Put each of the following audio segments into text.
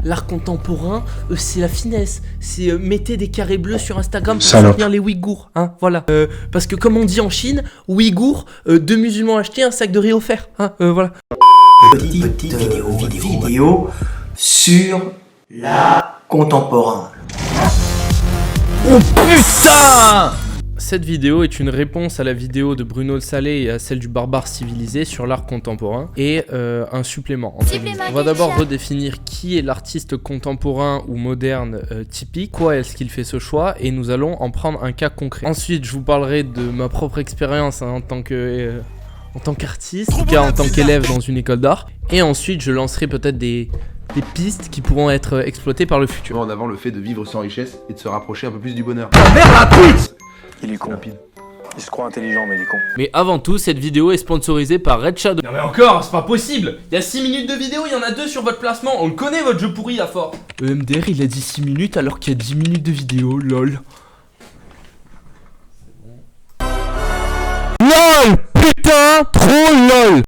l'art contemporain, c'est la finesse. C'est mettez des carrés bleus sur Instagram pour soutenir les Ouïghours. Hein, voilà. Parce que comme on dit en Chine, Ouïghours, 2 musulmans achetés, un sac de riz offert. Hein, voilà. Petite vidéo sur l'art contemporain. Oh putain! Cette vidéo est une réponse à la vidéo de Bruno Le Salé et à celle du Barbare Civilisé sur l'art contemporain et un supplément. On va d'abord redéfinir qui est l'artiste contemporain ou moderne typique, quoi est-ce qu'il fait ce choix, et nous allons en prendre un cas concret. Ensuite, je vous parlerai de ma propre expérience en tant qu'artiste, en tout cas en tant qu'élève dans une école d'art, et ensuite je lancerai peut-être des pistes qui pourront être exploitées par le futur. En avant le fait de vivre sans richesse et de se rapprocher un peu plus du bonheur. Il est con. Il se croit intelligent, mais il est con. Mais avant tout, cette vidéo est sponsorisée par Red Shadow. Non mais encore, c'est pas possible. Il y a 6 minutes de vidéo, il y en a 2 sur votre placement. On le connaît, votre jeu pourri à fort. MDR, il a dit 6 minutes alors qu'il y a 10 minutes de vidéo, lol. LOL, putain, trop lol.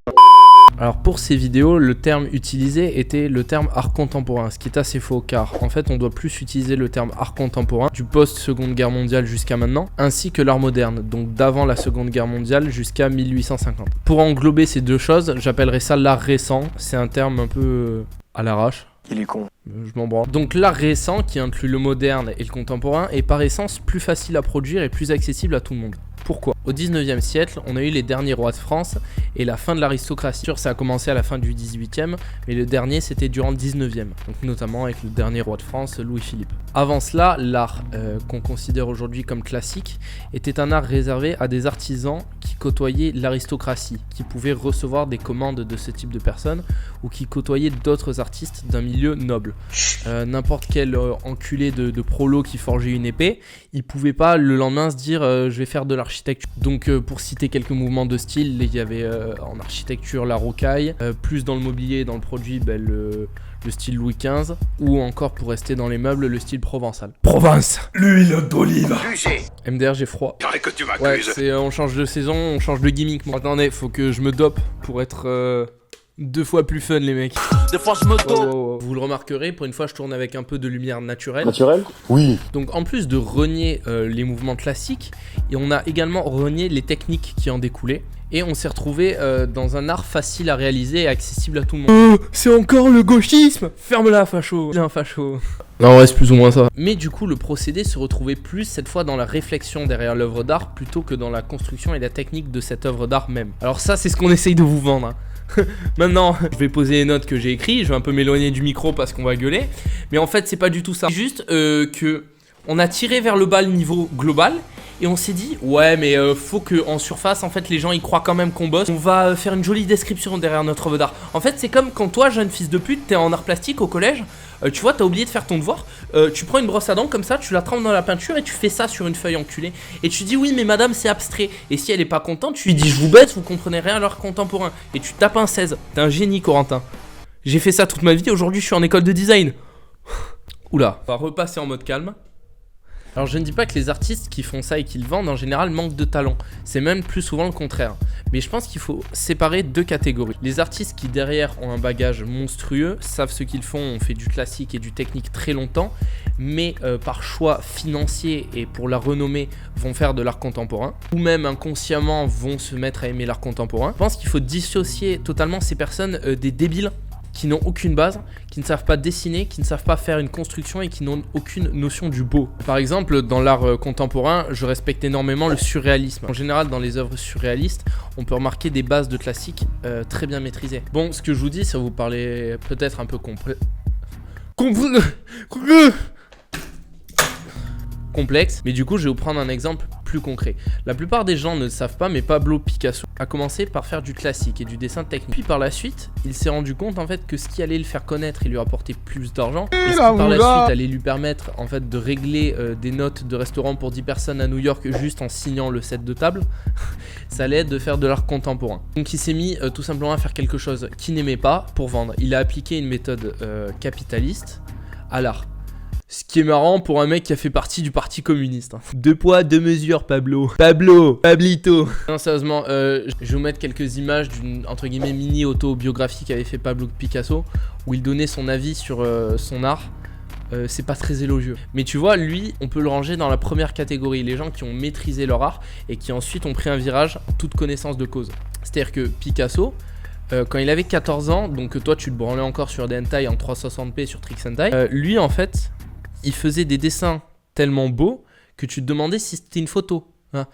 Alors pour ces vidéos, le terme utilisé était le terme art contemporain, ce qui est assez faux car en fait on doit plus utiliser le terme art contemporain du post-seconde guerre mondiale jusqu'à maintenant, ainsi que l'art moderne, donc d'avant la seconde guerre mondiale jusqu'à 1850. Pour englober ces deux choses, j'appellerais ça l'art récent, c'est un terme un peu à l'arrache. Il est con. Je m'en branle. Donc l'art récent, qui inclut le moderne et le contemporain, est par essence plus facile à produire et plus accessible à tout le monde. Pourquoi ? Au 19e siècle, on a eu les derniers rois de France et la fin de l'aristocratie. Ça a commencé à la fin du 18e, mais le dernier c'était durant le 19e, donc notamment avec le dernier roi de France, Louis-Philippe. Avant cela, l'art qu'on considère aujourd'hui comme classique était un art réservé à des artisans qui côtoyaient l'aristocratie, qui pouvaient recevoir des commandes de ce type de personnes ou qui côtoyaient d'autres artistes d'un milieu noble. N'importe quel enculé de prolo qui forgeait une épée, il pouvait pas le lendemain se dire je vais faire de l'architecture. Donc pour citer quelques mouvements de style, il y avait en architecture la rocaille, plus dans le mobilier et dans le produit le style Louis XV, ou encore pour rester dans les meubles le style provençal. Provence, l'huile d'olive. MDR, j'ai froid. Que tu m'accuses. Ouais, c'est on change de saison, on change de gimmick. Bon, attendez, faut que je me dope pour être 2 fois plus fun les mecs. 2 fois je me dope. Vous le remarquerez, pour une fois je tourne avec un peu de lumière naturelle. Naturel ? Oui. Donc en plus de renier les mouvements classiques, et on a également renié les techniques qui en découlaient. Et on s'est retrouvé dans un art facile à réaliser et accessible à tout le monde. C'est encore le gauchisme. Ferme-la, facho. Il est un facho. Non, ouais, c'est plus ou moins ça. Mais du coup, le procédé se retrouvait plus cette fois dans la réflexion derrière l'œuvre d'art plutôt que dans la construction et la technique de cette œuvre d'art même. Alors ça, c'est ce qu'on essaye de vous vendre. Maintenant, je vais poser les notes que j'ai écrites. Je vais un peu m'éloigner du micro parce qu'on va gueuler. Mais en fait, c'est pas du tout ça. C'est juste que on a tiré vers le bas le niveau global. Et on s'est dit, ouais mais faut que en surface en fait les gens y croient quand même qu'on bosse. On va faire une jolie description derrière notre œuvre d'art. En fait c'est comme quand toi jeune fils de pute, t'es en art plastique au collège, tu vois t'as oublié de faire ton devoir, tu prends une brosse à dents comme ça, tu la trempes dans la peinture et tu fais ça sur une feuille enculée. Et tu dis oui mais madame c'est abstrait. Et si elle est pas contente, tu lui dis je vous baisse, vous comprenez rien à l'art contemporain. Et tu tapes un 16, t'es un génie Corentin. J'ai fait ça toute ma vie, aujourd'hui je suis en école de design. Oula, on va repasser en mode calme. Alors je ne dis pas que les artistes qui font ça et qui le vendent en général manquent de talent, c'est même plus souvent le contraire. Mais je pense qu'il faut séparer 2 catégories. Les artistes qui derrière ont un bagage monstrueux, savent ce qu'ils font, ont fait du classique et du technique très longtemps, mais par choix financier et pour la renommée vont faire de l'art contemporain, ou même inconsciemment vont se mettre à aimer l'art contemporain. Je pense qu'il faut dissocier totalement ces personnes des débiles qui n'ont aucune base, qui ne savent pas dessiner, qui ne savent pas faire une construction et qui n'ont aucune notion du beau. Par exemple, dans l'art contemporain, je respecte énormément le surréalisme. En général, dans les œuvres surréalistes, on peut remarquer des bases de classique très bien maîtrisées. Bon, ce que je vous dis, ça vous paraît peut-être un peu complexe, mais du coup je vais vous prendre un exemple plus concret. La plupart des gens ne le savent pas, mais Pablo Picasso a commencé par faire du classique et du dessin technique. Puis par la suite, il s'est rendu compte en fait que ce qui allait le faire connaître et lui rapporter plus d'argent, et ce qui par la suite allait lui permettre en fait de régler des notes de restaurant pour 10 personnes à New York juste en signant le set de table, ça allait être de faire de l'art contemporain. Donc il s'est mis tout simplement à faire quelque chose qu'il n'aimait pas pour vendre. Il a appliqué une méthode capitaliste à l'art. Ce qui est marrant pour un mec qui a fait partie du parti communiste. Hein. 2 poids, 2 mesures, Pablo. Pablito. Non, sérieusement, je vais vous mettre quelques images d'une, entre guillemets, mini autobiographie qu'avait fait Pablo Picasso, où il donnait son avis sur son art. C'est pas très élogieux. Mais tu vois, lui, on peut le ranger dans la première catégorie. Les gens qui ont maîtrisé leur art et qui ensuite ont pris un virage en toute connaissance de cause. C'est-à-dire que Picasso, quand il avait 14 ans, donc toi tu te branlais encore sur des hentai en 360p sur Trixhentai, lui en fait, il faisait des dessins tellement beaux que tu te demandais si c'était une photo. Hein.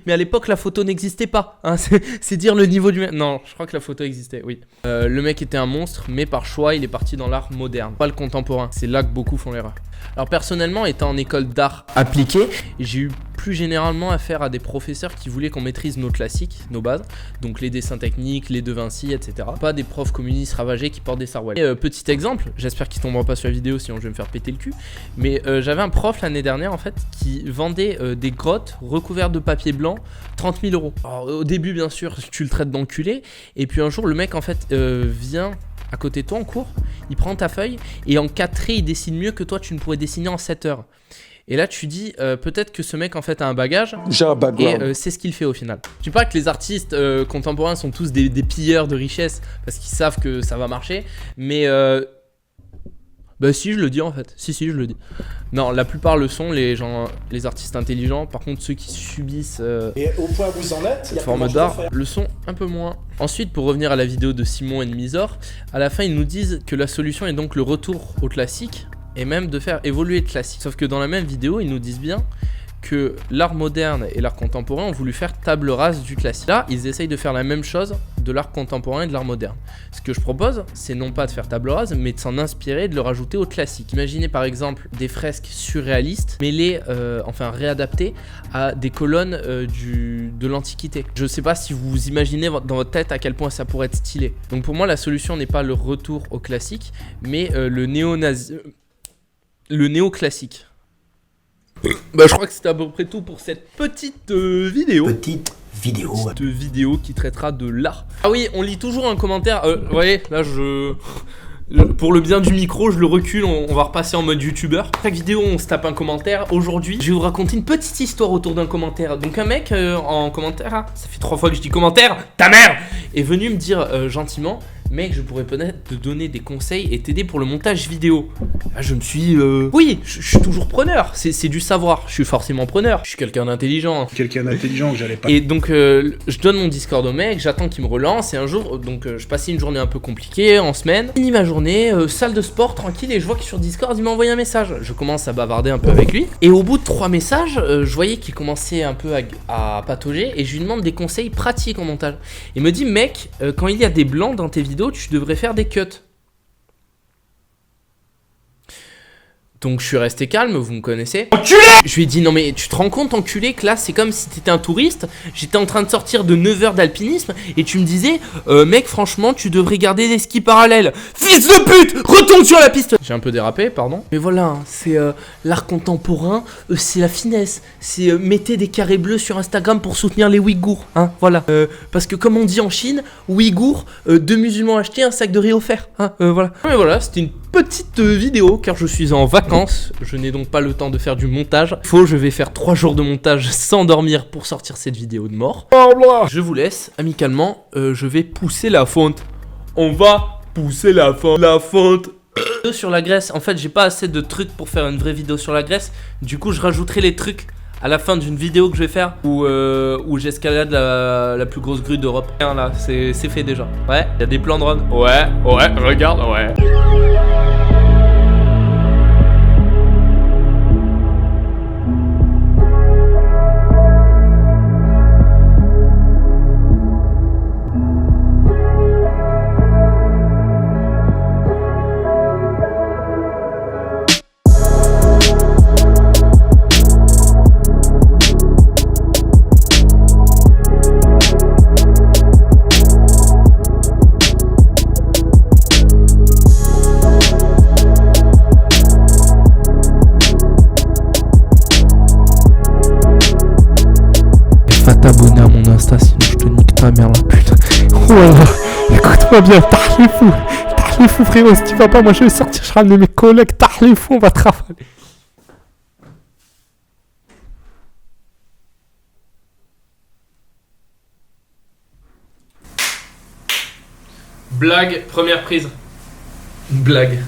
Mais à l'époque, la photo n'existait pas. Hein. C'est dire le niveau du mec. Non, je crois que la photo existait, oui. Le mec était un monstre, mais par choix, il est parti dans l'art moderne, pas le contemporain. C'est là que beaucoup font l'erreur. Alors personnellement, étant en école d'art appliqué, j'ai eu plus généralement affaire à des professeurs qui voulaient qu'on maîtrise nos classiques, nos bases, donc les dessins techniques, les De Vinci, etc. Pas des profs communistes ravagés qui portent des sarouels. Petit exemple, j'espère qu'il tombera pas sur la vidéo sinon je vais me faire péter le cul, mais j'avais un prof l'année dernière en fait qui vendait des grottes recouvertes de papier blanc 30 000 €. Alors au début bien sûr tu le traites d'enculé, et puis un jour le mec en fait vient à côté de toi en cours, il prend ta feuille et en 4 traits il dessine mieux que toi tu ne pourrais dessiner en 7 heures. Et là tu dis peut-être que ce mec en fait a un bagage. J'ai un background. Et c'est ce qu'il fait au final. Je dis pas que les artistes contemporains sont tous des pilleurs de richesse parce qu'ils savent que ça va marcher, mais bah si, je le dis en fait. Si je le dis. Non, la plupart le sont, les gens, les artistes intelligents. Par contre, ceux qui subissent et au point où vous en êtes, il y a forme d'art le sont un peu moins. Ensuite, pour revenir à la vidéo de Simon et Misor, à la fin ils nous disent que la solution est donc le retour au classique et même de faire évoluer le classique. Sauf que dans la même vidéo, ils nous disent bien que l'art moderne et l'art contemporain ont voulu faire table rase du classique. Là, ils essayent de faire la même chose de l'art contemporain et de l'art moderne. Ce que je propose, c'est non pas de faire table rase, mais de s'en inspirer et de le rajouter au classique. Imaginez par exemple des fresques surréalistes, mêlées, enfin réadaptées à des colonnes de l'Antiquité. Je sais pas si vous imaginez dans votre tête à quel point ça pourrait être stylé. Donc pour moi, la solution n'est pas le retour au classique, mais le néoclassique. Bah je crois que c'était à peu près tout pour cette petite vidéo. Petite vidéo Qui traitera de l'art. Ah oui, on lit toujours un commentaire. Vous voyez, là pour le bien du micro, je le recule, on va repasser en mode youtubeur. Chaque vidéo, on se tape un commentaire. Aujourd'hui, je vais vous raconter une petite histoire autour d'un commentaire. Donc un mec en commentaire, ça fait 3 fois que je dis commentaire, ta mère, est venu me dire gentiment: mec, je pourrais peut-être te donner des conseils et t'aider pour le montage vidéo. Là, je me suis oui, je suis toujours preneur, c'est du savoir, je suis forcément preneur, je suis quelqu'un d'intelligent. Quelqu'un d'intelligent que j'allais pas. Et donc, je donne mon Discord au mec, j'attends qu'il me relance, et un jour, donc je passais une journée un peu compliquée, en semaine, finis ma journée, salle de sport, tranquille, et je vois que sur Discord, il m'a envoyé un message. Je commence à bavarder un peu avec lui, et au bout de 3 messages, je voyais qu'il commençait un peu à patauger, et je lui demande des conseils pratiques en montage. Il me dit: mec, quand il y a des blancs dans tes vidéos, tu devrais faire des cuts. Donc je suis resté calme, vous me connaissez. Enculé! Je lui ai dit: non mais tu te rends compte, enculé, que là c'est comme si t'étais un touriste. J'étais en train de sortir de 9 heures d'alpinisme et tu me disais mec, franchement tu devrais garder des skis parallèles. Fils de pute, retourne sur la piste. J'ai un peu dérapé, pardon. Mais voilà, c'est l'art contemporain, c'est la finesse. C'est mettez des carrés bleus sur Instagram pour soutenir les Ouïghours, hein, voilà. Parce que comme on dit en Chine, Ouïghours, 2 musulmans achetés, un sac de riz offert, hein, voilà. Mais voilà, c'était une petite vidéo car je suis en vacances, je n'ai donc pas le temps de faire du montage. Je vais faire 3 jours de montage sans dormir pour sortir cette vidéo de mort. Je vous laisse amicalement, je vais pousser la fonte. On va pousser la fonte. Sur la Grèce, en fait j'ai pas assez de trucs pour faire une vraie vidéo sur la Grèce. Du coup je rajouterai les trucs à la fin d'une vidéo que je vais faire où j'escalade la plus grosse grue d'Europe. Là, c'est fait déjà. Ouais, il y a des plans de run. Ouais, regarde, ouais. T'abonner à mon Insta sinon je te nique ta mère là putain. Voilà, écoute-moi bien, t'as les fous. les fous, frérot. Si tu vas pas, moi je vais sortir, je ramener mes collègues. T'as les fous, on va te rafaler. Blague, première prise. Blague.